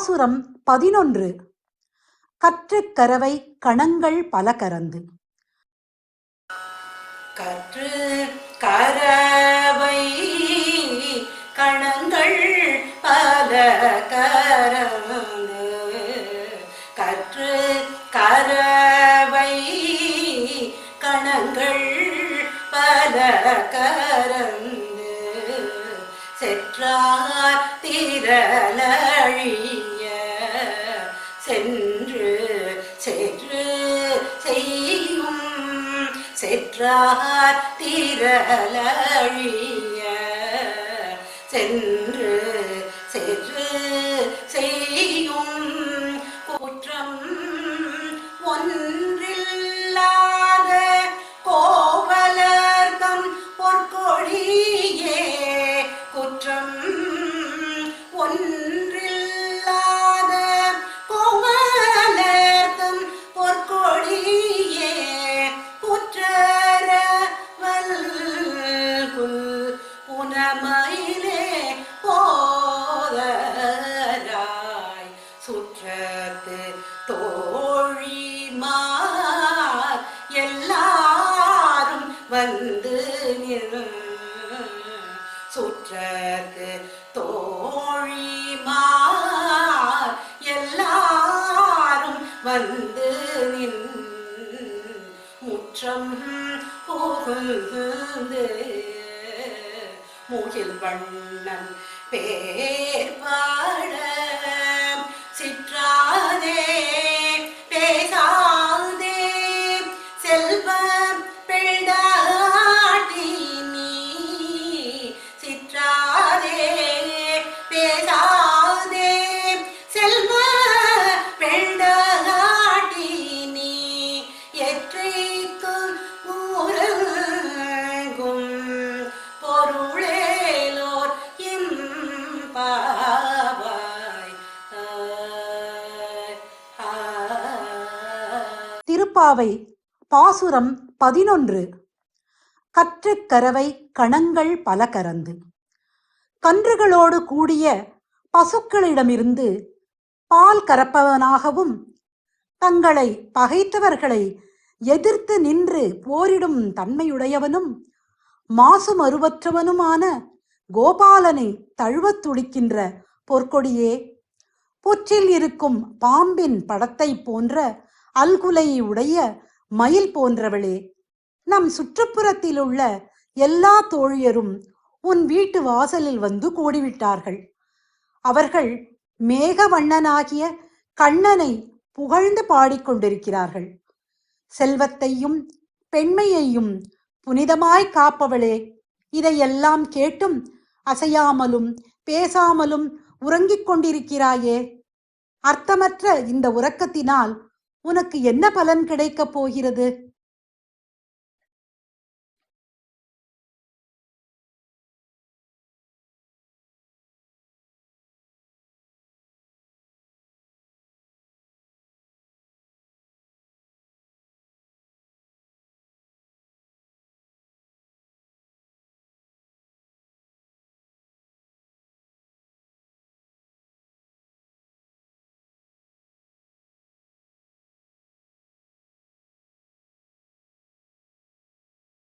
பாசுரம் 11. கற்று கரவை கணங்கள் பல கரந்து. கற்று கரவை கணங்கள் பல கரந்து. கற்று கரவை கணங்கள் பல கரந்து. செற்றார் திரளழிய சென்று சென்று செய்யும். செற்றார் திரளழிய சென்று சென்று செய்யும். குற்றம் ஒன்றில்லாத கோவலர்தம் பொற்கொடியே. குற்றம் ஒன்றில்லாத கோவலர்தம் பொற்கொடியே. புற்றரவல் குல் புனமயிலே போதராய் சுற்றத்து தோழிமார் எல்லாரும் வந்து நின்று. சுற்றத்து தோழிமார் எல்லாரும் வந்து நின். முற்றம் புகுந்து முகில் வண்ணன் பேர் பாட. சிற்றாதே பேசாதே செல்வ பிள்ளாட்டி நீ. சிற்றாதே பேசாதே செல்வ பிள்ளாட்டி நீ. எற்றைக்கு ஊரங்கும் பொருளேலோர் இம்பாவாய். திருப்பாவை பாசுரம் 11. கற்று கரவை கணங்கள் பல கரந்து. கன்றுகளோடு கூடிய பசுக்களிடமிருந்து பால் கறப்பவனாகவும் தங்களை பகைத்தவர்களை எதிர்த்து நின்று போரிடும் தன்மையுடையவனும் மாசுமருவற்றவனுமான கோபாலனை தழுவத் துடிக்கின்ற பொற்கொடியே. புற்றில் இருக்கும் பாம்பின் படத்தை போன்ற அல்குலை உடைய மயில் போன்றவளே. நம் சுற்றுப்புறத்தில் உள்ள எல்லா தோழியரும் உன் வீட்டு வாசலில் வந்து கூடிவிட்டார்கள். அவர்கள் மேகவண்ணனாகிய கண்ணனை புகழ்ந்து பாடிக்கொண்டிருக்கிறார்கள். செல்வத்தையும் பெண்மையையும் புனிதமாய் காப்பவளே, இதையெல்லாம் கேட்டும் அசையாமலும் பேசாமலும் உறங்கிக் கொண்டிருக்கிறாயே. அர்த்தமற்ற இந்த உறக்கத்தினால் உனக்கு என்ன பலன் கிடைக்கப் போகிறது?